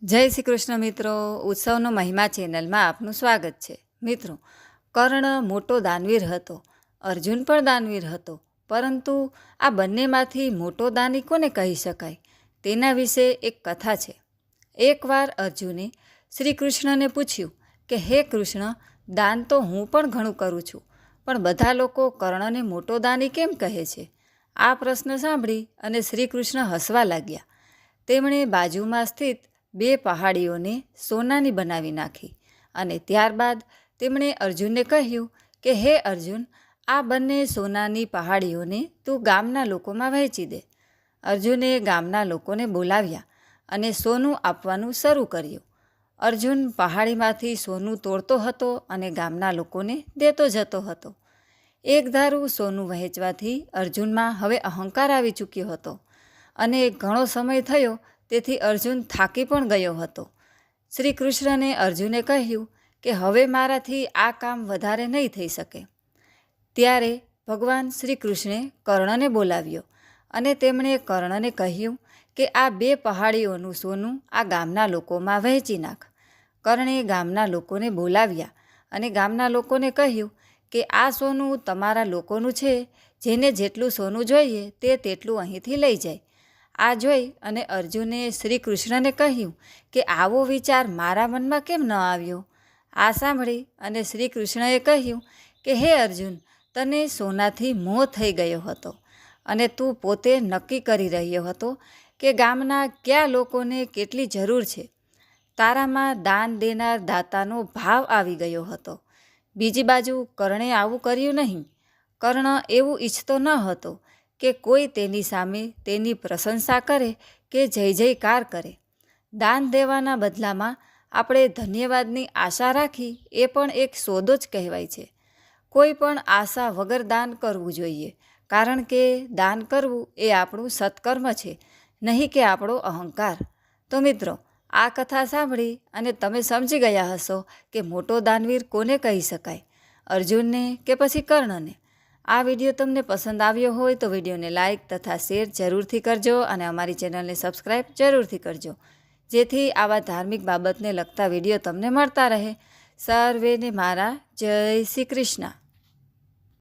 જય શ્રી કૃષ્ણ મિત્રો, ઉત્સવનો મહિમા ચેનલમાં આપનું સ્વાગત છે. મિત્રો, કર્ણ મોટો દાનવીર હતો, અર્જુન પણ દાનવીર હતો, પરંતુ આ બંનેમાંથી મોટો દાની કોને કહી શકાય તેના વિશે એક કથા છે. એકવાર અર્જુને શ્રી કૃષ્ણને પૂછ્યું કે હે કૃષ્ણ, દાન તો હું પણ ઘણું કરું છું, પણ બધા લોકો કર્ણને મોટો દાની કેમ કહે છે? આ પ્રશ્ન સાંભળી અને શ્રી કૃષ્ણ હસવા લાગ્યા. તેમણે બાજુમાં સ્થિત 2 પહાડીઓને સોનાની બનાવી નાખી અને ત્યારબાદ તેમણે અર્જુનને કહ્યું કે હે અર્જુન, આ બંને સોનાની પહાડીઓને તું ગામના લોકોમાં વહેંચી દે. અર્જુને ગામના લોકોને બોલાવ્યા અને સોનું આપવાનું શરૂ કર્યું. અર્જુન પહાડીમાંથી સોનું તોડતો હતો અને ગામના લોકોને દેતો જતો હતો. એકધારું સોનું વહેંચવાથી અર્જુનમાં હવે અહંકાર આવી ચૂક્યો હતો અને ઘણો સમય થયો, તેથી અર્જુન થાકી પણ ગયો હતો. શ્રી કૃષ્ણને અર્જુને કહ્યું કે હવે મારાથી આ કામ વધારે નહીં થઈ શકે. ત્યારે ભગવાન શ્રી કૃષ્ણે કર્ણને બોલાવ્યો અને તેમણે કર્ણને કહ્યું કે આ 2 પહાડીઓનું સોનું આ ગામના લોકોમાં વહેંચી નાખ. કર્ણે ગામના લોકોને બોલાવ્યા અને ગામના લોકોને કહ્યું કે આ સોનું તમારા લોકોનું છે, જેને જેટલું સોનું જોઈએ તે તેટલું અહીંથી લઈ જાય. આ જોઈ અને અર્જુને શ્રી કૃષ્ણને કહ્યું કે આવો વિચાર મારા મનમાં કેમ ન આવ્યો? આ સાંભળી અને શ્રી કૃષ્ણએ કહ્યું કે હે અર્જુન, તને સોનાથી મોહ થઈ ગયો હતો અને તું પોતે નક્કી કરી રહ્યો હતો કે ગામના કયા લોકોને કેટલી જરૂર છે. તારામાં દાન દેનાર દાતાનો ભાવ આવી ગયો હતો. બીજી બાજુ કર્ણે આવું કર્યું નહીં. કર્ણ એવું ઈચ્છતો ન હતો કે કોઈ તેની સામે તેની પ્રશંસા કરે કે જય જયકાર કરે. દાન દેવાના બદલામાં આપણે ધન્યવાદની આશા રાખી એ પણ એક સોદો જ કહેવાય છે. કોઈ પણ આશા વગર દાન કરવું જોઈએ, કારણ કે દાન કરવું એ આપણું સત્કર્મ છે, નહીં કે આપણો અહંકાર. તો મિત્રો, આ કથા સાંભળી અને તમે સમજી ગયા હશો કે મોટો દાનવીર કોને કહી શકાય, અર્જુનને કે પછી કર્ણને. આ વિડીયો તમને પસંદ આવ્યો હોય તો વિડીયોને લાઇક તથા શેર જરૂરથી કરજો અને અમારી ચેનલને સબસ્ક્રાઈબ જરૂરથી કરજો, જેથી આવા ધાર્મિક બાબતને લગતા વિડીયો તમને મળતા રહે. સર્વેને મારા જય શ્રી કૃષ્ણ.